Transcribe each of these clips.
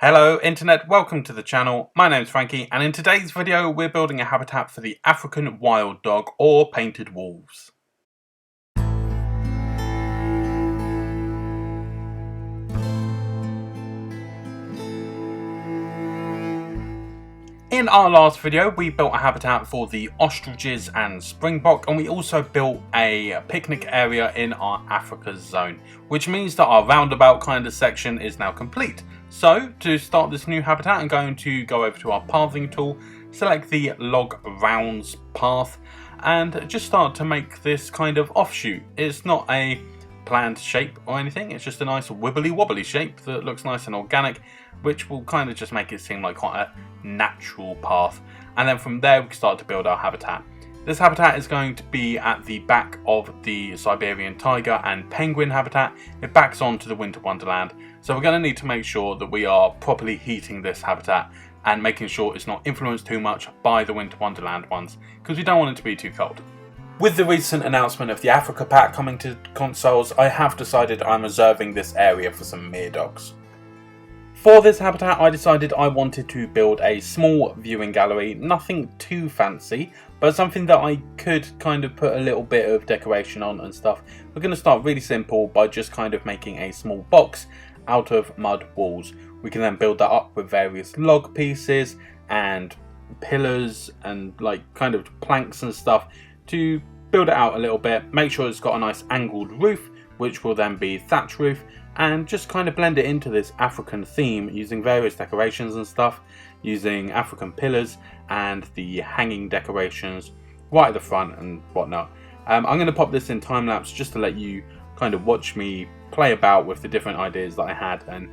Hello Internet, welcome to the channel. My name's Frankie and in today's video we're building a habitat for the African wild dog or painted wolves. In our last video we built a habitat for the ostriches and springbok, and we also built a picnic area in our Africa zone, which means that our roundabout kind of section is now complete. So to start this new habitat I'm going to go over to our pathing tool, select the log rounds path and just start to make this kind of offshoot. It's not a planned shape or anything, it's just a nice wibbly wobbly shape that looks nice and organic, which will kind of just make it seem like quite a natural path. And then from there we can start to build our habitat. This habitat is going to be at the back of the Siberian tiger and penguin habitat. It backs onto the winter wonderland, so we're going to need to make sure that we are properly heating this habitat and making sure it's not influenced too much by the winter wonderland ones, because we don't want it to be too cold. With the recent announcement of the Africa pack coming to consoles, I have decided I'm reserving this area for some mere dogs. For this habitat I decided I wanted to build a small viewing gallery, nothing too fancy, but something that I could kind of put a little bit of decoration on and stuff. We're going to start really simple by just kind of making a small box out of mud walls. We can then build that up with various log pieces and pillars and like kind of planks and stuff to build it out a little bit, make sure it's got a nice angled roof, which will then be thatch roof, and just kind of blend it into this African theme using various decorations and stuff, using African pillars and the hanging decorations right at the front and whatnot. I'm going to pop this in time lapse just to let you kind of watch me play about with the different ideas that I had and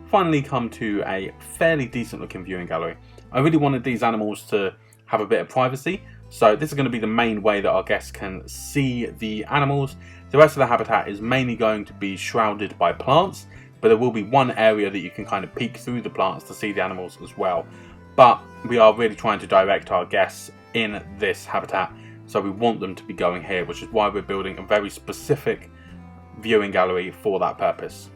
finally come to a fairly decent looking viewing gallery. I really wanted these animals to have a bit of privacy, so this is going to be the main way that our guests can see the animals. The rest of the habitat is mainly going to be shrouded by plants, but there will be one area that you can kind of peek through the plants to see the animals as well. But we are really trying to direct our guests in this habitat, so we want them to be going here, which is why we're building a very specific viewing gallery for that purpose.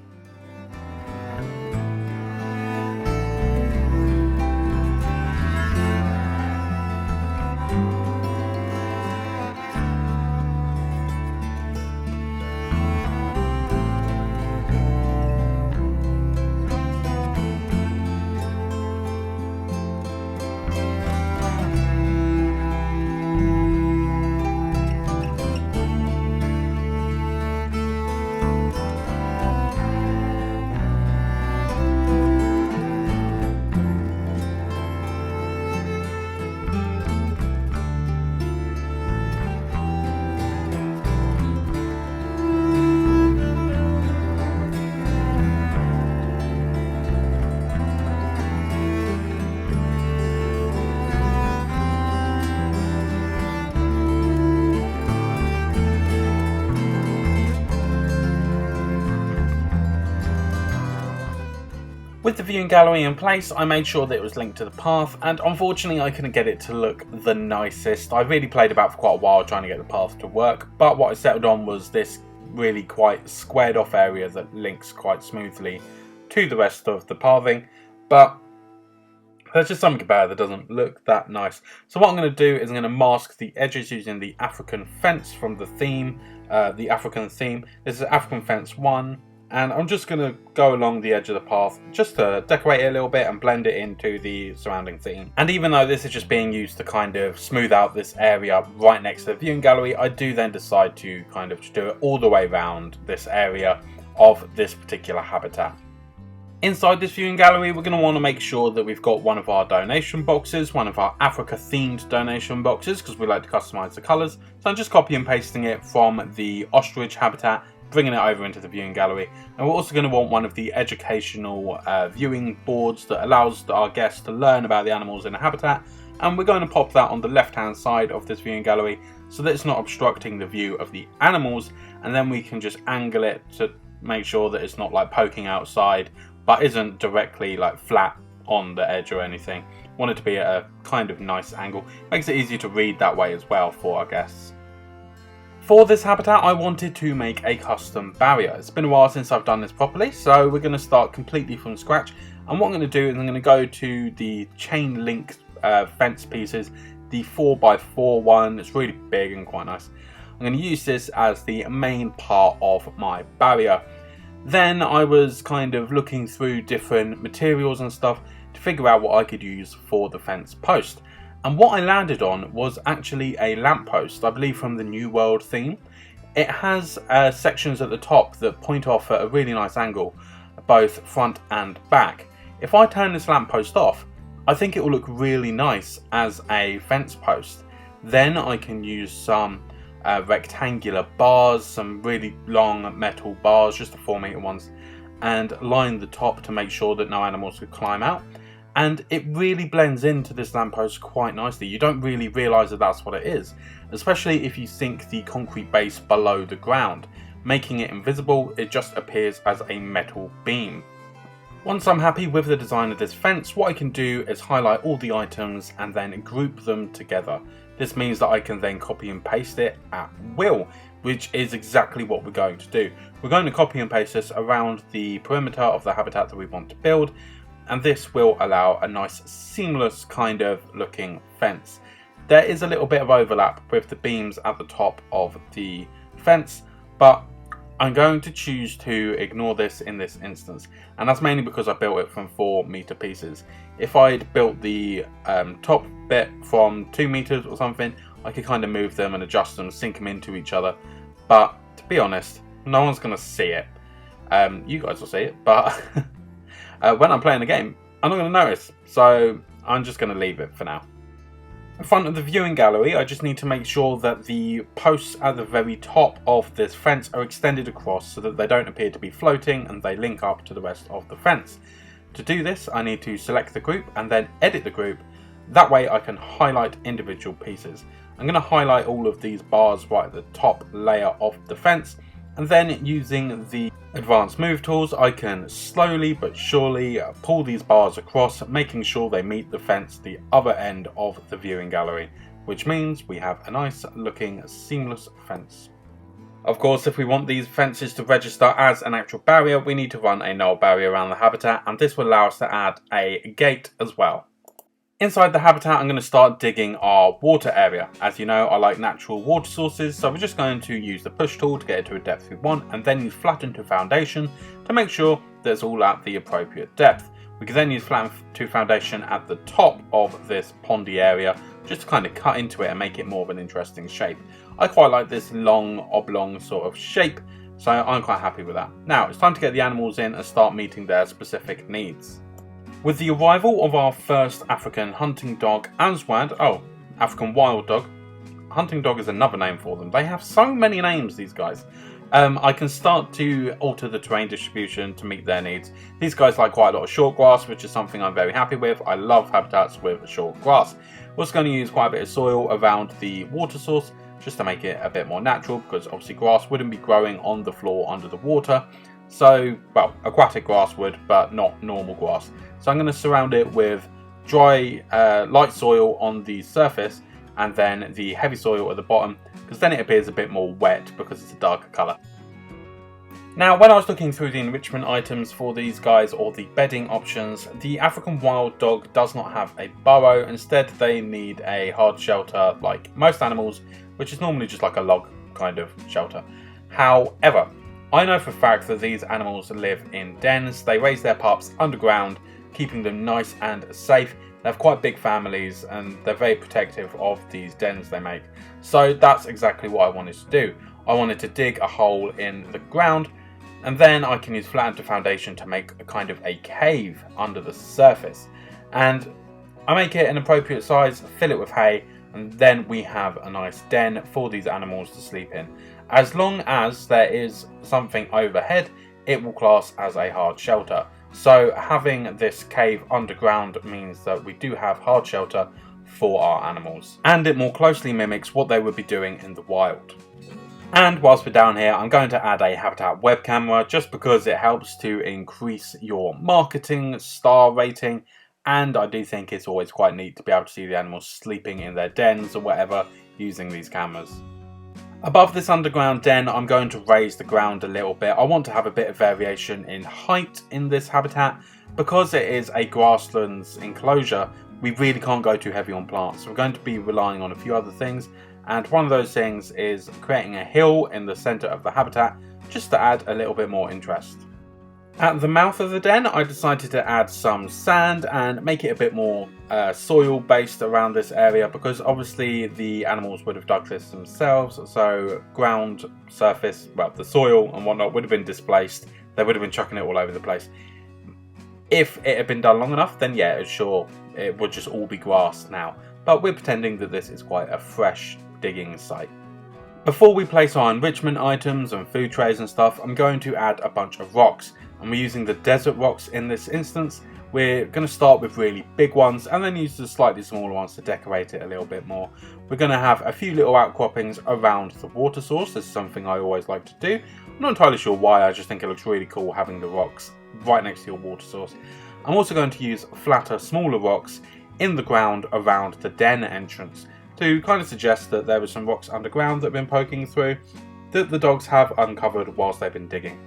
With the viewing gallery in place, I made sure that it was linked to the path, and unfortunately I couldn't get it to look the nicest. I really played about for quite a while trying to get the path to work, but what I settled on was this really quite squared off area that links quite smoothly to the rest of the pathing, but there's just something about it that doesn't look that nice. So what I'm going to do is I'm going to mask the edges using the African fence from the theme, the African theme. This is African fence 1. And I'm just going to go along the edge of the path just to decorate it a little bit and blend it into the surrounding theme. And even though this is just being used to kind of smooth out this area right next to the viewing gallery, I do then decide to kind of do it all the way around this area of this particular habitat. Inside this viewing gallery we're going to want to make sure that we've got one of our donation boxes, one of our Africa themed donation boxes, because we like to customize the colours. So I'm just copy and pasting it from the ostrich habitat, bringing it over into the viewing gallery. And we're also going to want one of the educational viewing boards that allows our guests to learn about the animals in the habitat, and we're going to pop that on the left hand side of this viewing gallery so that it's not obstructing the view of the animals, and then we can just angle it to make sure that it's not like poking outside but isn't directly like flat on the edge or anything. Want it to be at a kind of nice angle. Makes it easy to read that way as well for our guests. For this habitat, I wanted to make a custom barrier. It's been a while since I've done this properly, so we're going to start completely from scratch. And what I'm going to do is I'm going to go to the chain link fence pieces, the 4x4 one. It's really big and quite nice. I'm going to use this as the main part of my barrier. Then I was kind of looking through different materials and stuff to figure out what I could use for the fence post. And what I landed on was actually a lamppost, I believe from the New World theme. It has sections at the top that point off at a really nice angle, both front and back. If I turn this lamppost off, I think it will look really nice as a fence post. Then I can use some rectangular bars, some really long metal bars, just the 4-meter ones, and line the top to make sure that no animals could climb out. And it really blends into this lamppost quite nicely. You don't really realise that that's what it is, especially if you sink the concrete base below the ground. Making it invisible, it just appears as a metal beam. Once I'm happy with the design of this fence, what I can do is highlight all the items and then group them together. This means that I can then copy and paste it at will, which is exactly what we're going to do. We're going to copy and paste this around the perimeter of the habitat that we want to build, and this will allow a nice seamless kind of looking fence. There is a little bit of overlap with the beams at the top of the fence, but I'm going to choose to ignore this in this instance, and that's mainly because I built it from 4-meter pieces. If I'd built the top bit from 2 meters or something, I could kind of move them and adjust them, sink them into each other, but to be honest, no one's going to see it. You guys will see it, but when I'm playing the game, I'm not going to notice, so I'm just going to leave it for now. In front of the viewing gallery, I just need to make sure that the posts at the very top of this fence are extended across so that they don't appear to be floating and they link up to the rest of the fence. To do this, I need to select the group and then edit the group. That way I can highlight individual pieces. I'm going to highlight all of these bars right at the top layer of the fence, and then using the advanced move tools, I can slowly but surely pull these bars across, making sure they meet the fence the other end of the viewing gallery, which means we have a nice looking seamless fence. Of course, if we want these fences to register as an actual barrier, we need to run a null barrier around the habitat, and this will allow us to add a gate as well. Inside the habitat, I'm going to start digging our water area. As you know, I like natural water sources, so we're just going to use the push tool to get it to a depth we want, and then use flatten to foundation to make sure that it's all at the appropriate depth. We can then use flatten to foundation at the top of this pondy area, just to kind of cut into it and make it more of an interesting shape. I quite like this long, oblong sort of shape, so I'm quite happy with that. Now, it's time to get the animals in and start meeting their specific needs. With the arrival of our first African hunting dog, Aswad, African wild dog, hunting dog is another name for them. They have so many names, these guys. I can start to alter the terrain distribution to meet their needs. These guys like quite a lot of short grass, which is something I'm very happy with. I love habitats with short grass. We're also going to use quite a bit of soil around the water source, just to make it a bit more natural, because obviously grass wouldn't be growing on the floor under the water. So, well, aquatic grass would, but not normal grass. So I'm going to surround it with dry, light soil on the surface, and then the heavy soil at the bottom, because then it appears a bit more wet because it's a darker colour. Now, when I was looking through the enrichment items for these guys, or the bedding options, the African wild dog does not have a burrow. Instead, they need a hard shelter like most animals, which is normally just like a log kind of shelter. However, I know for a fact that these animals live in dens. They raise their pups underground, keeping them nice and safe. They have quite big families and they're very protective of these dens they make. So that's exactly what I wanted to do. I wanted to dig a hole in the ground, and then I can use flatten to foundation to make a kind of a cave under the surface. And I make it an appropriate size, fill it with hay, and then we have a nice den for these animals to sleep in. As long as there is something overhead, it will class as a hard shelter. So having this cave underground means that we do have hard shelter for our animals, and it more closely mimics what they would be doing in the wild. And whilst we're down here, I'm going to add a habitat web camera just because it helps to increase your marketing star rating, and I do think it's always quite neat to be able to see the animals sleeping in their dens or whatever using these cameras. Above this underground den, I'm going to raise the ground a little bit. I want to have a bit of variation in height in this habitat, Because it is a grasslands enclosure, we really can't go too heavy on plants. So we're going to be relying on a few other things, and one of those things is creating a hill in the center of the habitat just to add a little bit more interest. At the mouth of the den, I decided to add some sand and make it a bit more soil based around this area, because obviously the animals would have dug this themselves, so ground surface, well, the soil and whatnot would have been displaced. They would have been chucking it all over the place. If it had been done long enough, then yeah, sure, it would just all be grass now, but we're pretending that this is quite a fresh digging site. Before we place our enrichment items and food trays and stuff, I'm going to add a bunch of rocks, and we're using the desert rocks in this instance. We're going to start with really big ones and then use the slightly smaller ones to decorate it a little bit more. We're going to have a few little outcroppings around the water source. This is something I always like to do. I'm not entirely sure why, I just think it looks really cool having the rocks right next to your water source. I'm also going to use flatter, smaller rocks in the ground around the den entrance to kind of suggest that there are some rocks underground that have been poking through that the dogs have uncovered whilst they've been digging.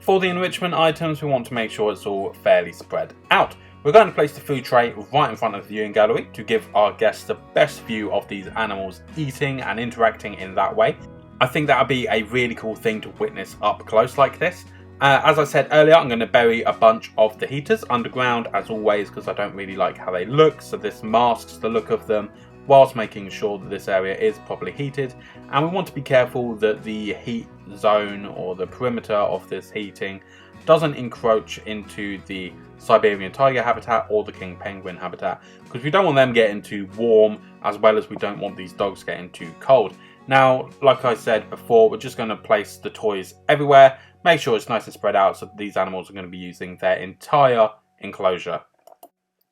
For the enrichment items, we want to make sure it's all fairly spread out. We're going to place the food tray right in front of the viewing gallery to give our guests the best view of these animals eating and interacting in that way. I think that would be a really cool thing to witness up close like this. As I said earlier, I'm going to bury a bunch of the heaters underground as always, because I don't really like how they look, so this masks the look of them whilst making sure that this area is properly heated. And we want to be careful that the heat zone or the perimeter of this heating doesn't encroach into the Siberian tiger habitat or the king penguin habitat, because we don't want them getting too warm, as well as we don't want these dogs getting too cold. Now, like I said before, we're just going to place the toys everywhere, make sure it's nice and spread out, so these animals are going to be using their entire enclosure.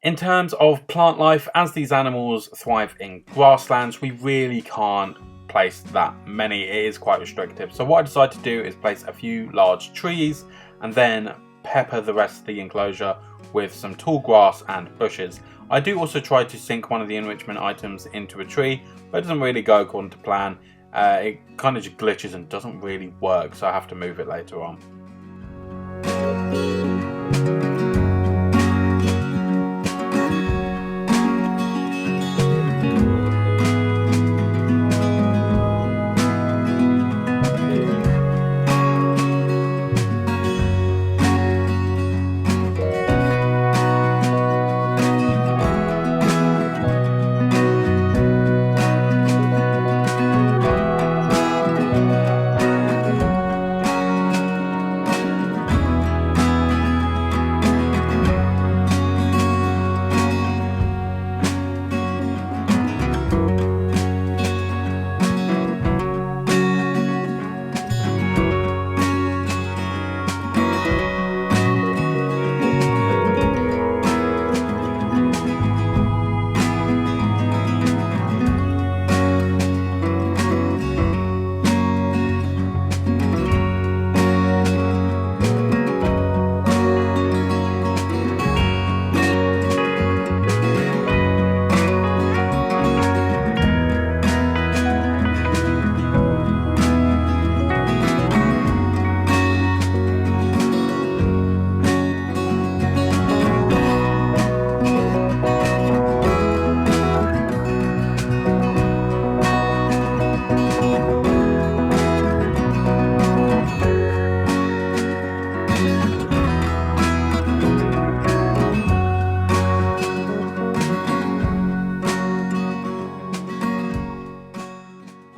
In terms of plant life, as these animals thrive in grasslands, we really can't place that many. It is quite restrictive. So what I decided to do is place a few large trees and then pepper the rest of the enclosure with some tall grass and bushes. I do also try to sink one of the enrichment items into a tree, but it doesn't really go according to plan. It kind of just glitches and doesn't really work, so I have to move it later on.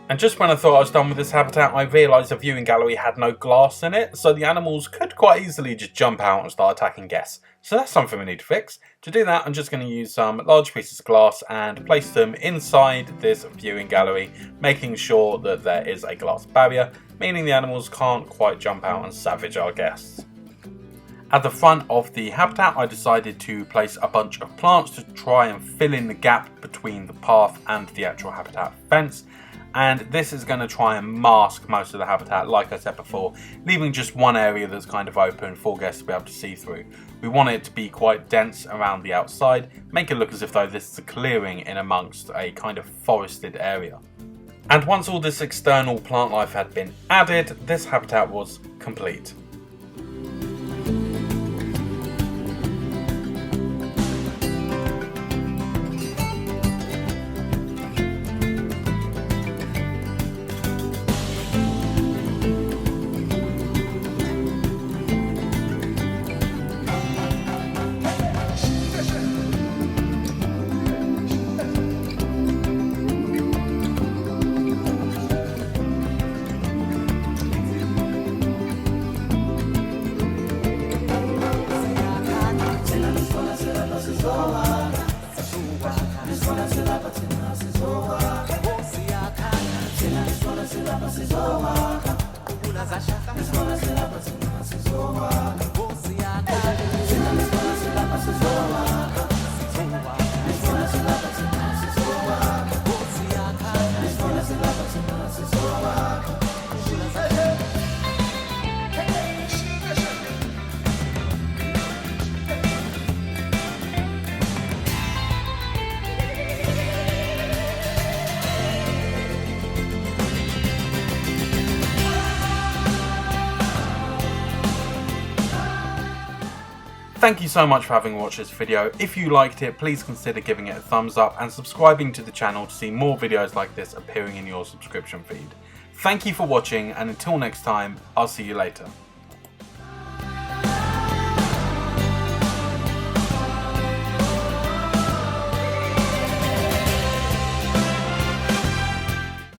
And just when I thought I was done with this habitat, I realised the viewing gallery had no glass in it, so the animals could quite easily just jump out and start attacking guests. So that's something we need to fix. To do that, I'm just going to use some large pieces of glass and place them inside this viewing gallery, making sure that there is a glass barrier, meaning the animals can't quite jump out and savage our guests. At the front of the habitat, I decided to place a bunch of plants to try and fill in the gap between the path and the actual habitat fence. And this is going to try and mask most of the habitat, like I said before, leaving just one area that's kind of open for guests to be able to see through. We want it to be quite dense around the outside, make it look as if though this is a clearing in amongst a kind of forested area. And once all this external plant life had been added, this habitat was complete. Thank you so much for having watched this video. If you liked it, please consider giving it a thumbs up and subscribing to the channel to see more videos like this appearing in your subscription feed. Thank you for watching, and until next time, I'll see you later.